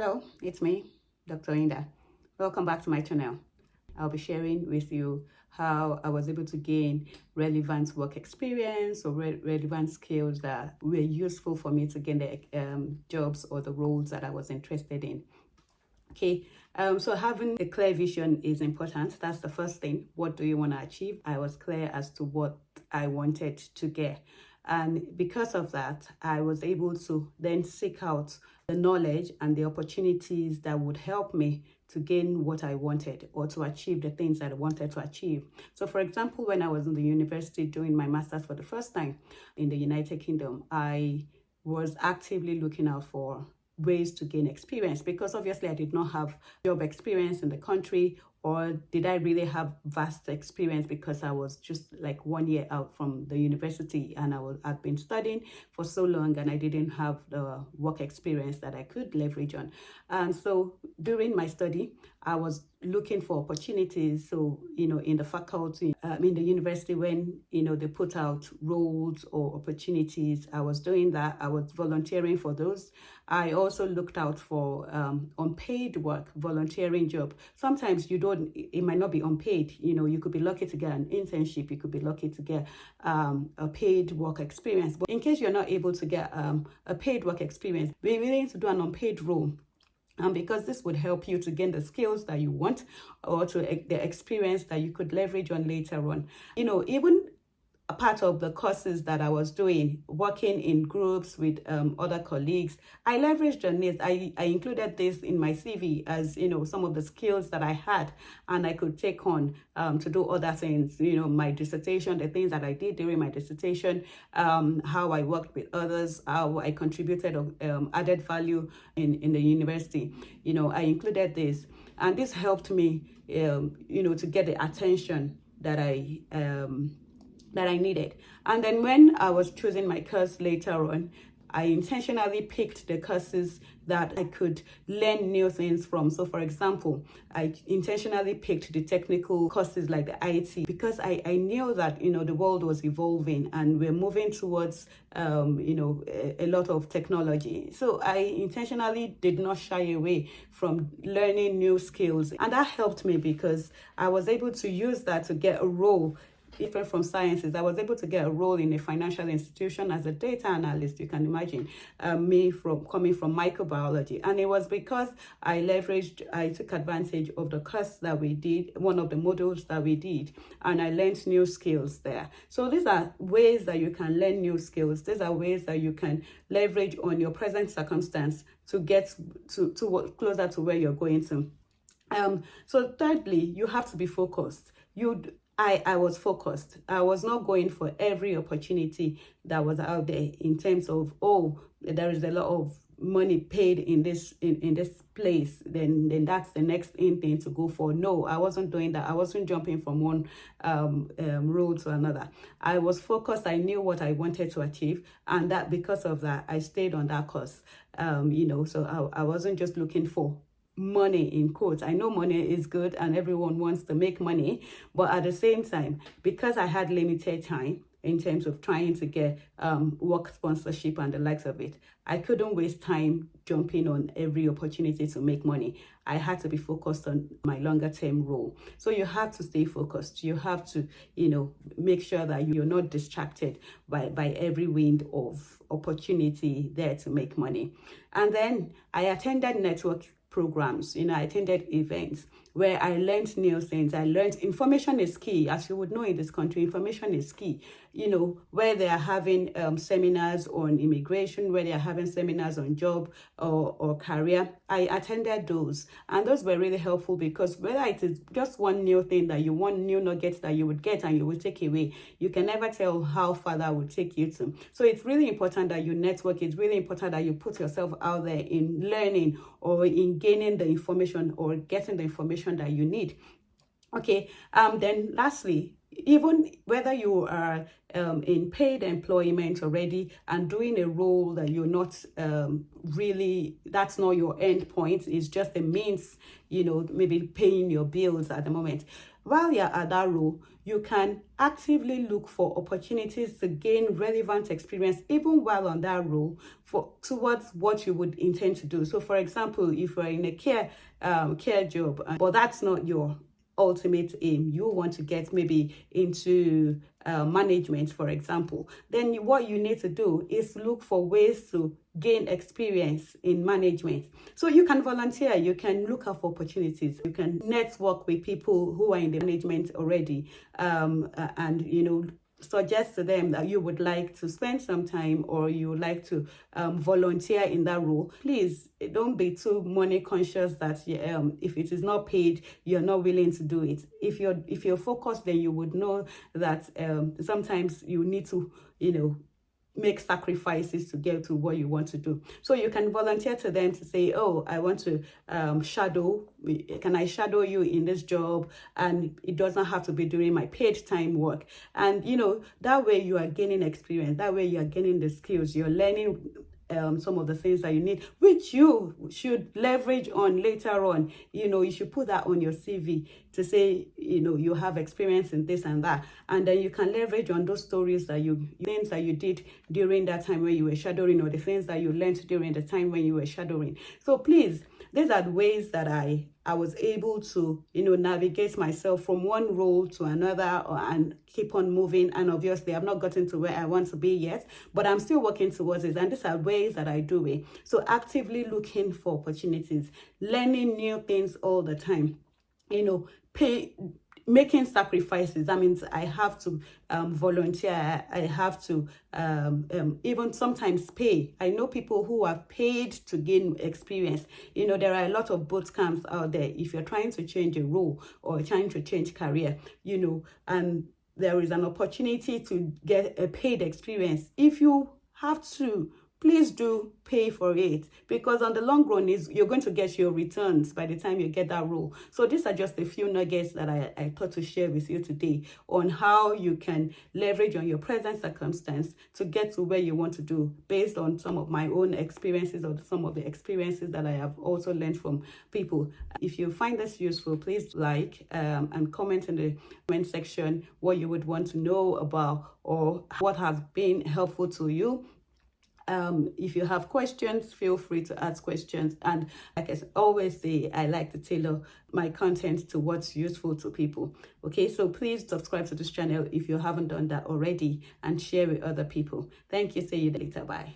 Hello, it's me, Dr. Inda. Welcome back to my channel. I'll be sharing with you how I was able to gain relevant work experience or relevant skills that were useful for me to gain the jobs or the roles that I was interested in. Okay, so having a clear vision is important. That's the first thing. What do you want to achieve? I was clear as to what I wanted to get. And because of that, I was able to then seek out the knowledge and the opportunities that would help me to gain what I wanted or to achieve the things that I wanted to achieve. So for example, when I was in the university doing my master's for the first time in the United Kingdom, I was actively looking out for ways to gain experience because obviously I did not have job experience in the country, or did I really have vast experience because I was just like 1 year out from the university and I'd been studying for so long and I didn't have the work experience that I could leverage on. And so during my study, I was looking for opportunities. So, in the faculty, in the university, when, they put out roles or opportunities, I was doing that. I was volunteering for those. I also looked out for unpaid work, volunteering job. Sometimes it might not be unpaid. You could be lucky to get an internship. You could be lucky to get a paid work experience. But in case you're not able to get a paid work experience, we're willing to do an unpaid role. And because this would help you to gain the skills that you want or to the experience that you could leverage on later on. Even a part of the courses that I was doing, working in groups with other colleagues, I leveraged on this. I included this in my CV as, some of the skills that I had and I could take on to do other things, my dissertation, the things that I did during my dissertation, how I worked with others, how I contributed added value in the university. I included this, and this helped me, to get the attention that I needed. And then when I was choosing my course later on, I intentionally picked the courses that I could learn new things from. So for example, I intentionally picked the technical courses like the IT because I knew that, the world was evolving and we're moving towards, a lot of technology. So I intentionally did not shy away from learning new skills. And that helped me because I was able to use that to get a role different from sciences. I was able to get a role in a financial institution as a data analyst. You can imagine me coming from microbiology. And it was because I took advantage of the course that we did, one of the modules that we did, and I learned new skills there. So these are ways that you can learn new skills. These are ways that you can leverage on your present circumstance to get to closer to where you're going to. So thirdly, you have to be focused. I was focused. I was not going for every opportunity that was out there in terms of, there is a lot of money paid in this place, then that's the next in thing to go for. No, I wasn't doing that. I wasn't jumping from one role to another. I was focused. I knew what I wanted to achieve, and that because of that, I stayed on that course. So I wasn't just looking for money in quotes. I know money is good and everyone wants to make money, but at the same time, because I had limited time in terms of trying to get work sponsorship and the likes of it, I couldn't waste time jumping on every opportunity to make money. I had to be focused on my longer term role. So you have to stay focused. You have to, make sure that you're not distracted by every wind of opportunity there to make money. And then I attended network programs, I attended events where I learned new things. I learned information is key. As you would know in this country, information is key. Where they are having seminars on immigration, where they are having seminars on job or career, I attended those. And those were really helpful because whether it is just one new thing that you want, new nuggets that you would get and you will take away, you can never tell how far that would take you to. So it's really important that you network. It's really important that you put yourself out there in learning or in gaining the information or getting the information that you need. Okay, then lastly, even whether you are in paid employment already and doing a role that you're not really, that's not your end point, it's just a means, maybe paying your bills at the moment. While you're at that role, you can actively look for opportunities to gain relevant experience even while on that role towards what you would intend to do. So for example, if you're in a care job, but that's not your ultimate aim, you want to get maybe into management, for example, then what you need to do is look for ways to gain experience in management. So you can volunteer, you can look out for opportunities, you can network with people who are in the management already, and suggest to them that you would like to spend some time or you would like to volunteer in that role. Please don't be too money conscious that if it is not paid, you're not willing to do it. If you're focused, then you would know that sometimes you need to make sacrifices to get to what you want to do. So you can volunteer to them to say, oh, I want to can I shadow you in this job? And it doesn't have to be during my paid time work. And that way you are gaining experience, that way you are gaining the skills, you're learning some of the things that you need, which you should leverage on later on. You should put that on your CV to say, you have experience in this and that. And then you can leverage on those stories things that you did during that time when you were shadowing, or the things that you learned during the time when you were shadowing. So please, these are the ways that I was able to, navigate myself from one role to another and keep on moving. And obviously, I've not gotten to where I want to be yet, but I'm still working towards it. And these are ways that I do it. So actively looking for opportunities, learning new things all the time, making sacrifices. That means I have to volunteer. I have to even sometimes pay. I know people who are paid to gain experience. There are a lot of boot camps out there. If you're trying to change a role or trying to change career, and there is an opportunity to get a paid experience. If you have to, please do pay for it, because on the long run you're going to get your returns by the time you get that role. So these are just a few nuggets that I thought to share with you today on how you can leverage on your present circumstance to get to where you want to do, based on some of my own experiences or some of the experiences that I have also learned from people. If you find this useful, please like and comment in the comment section what you would want to know about or what has been helpful to you. If you have questions, feel free to ask questions. And like I always say, I like to tailor my content to what's useful to people. Okay, so please subscribe to this channel if you haven't done that already and share with other people. Thank you. See you later. Bye.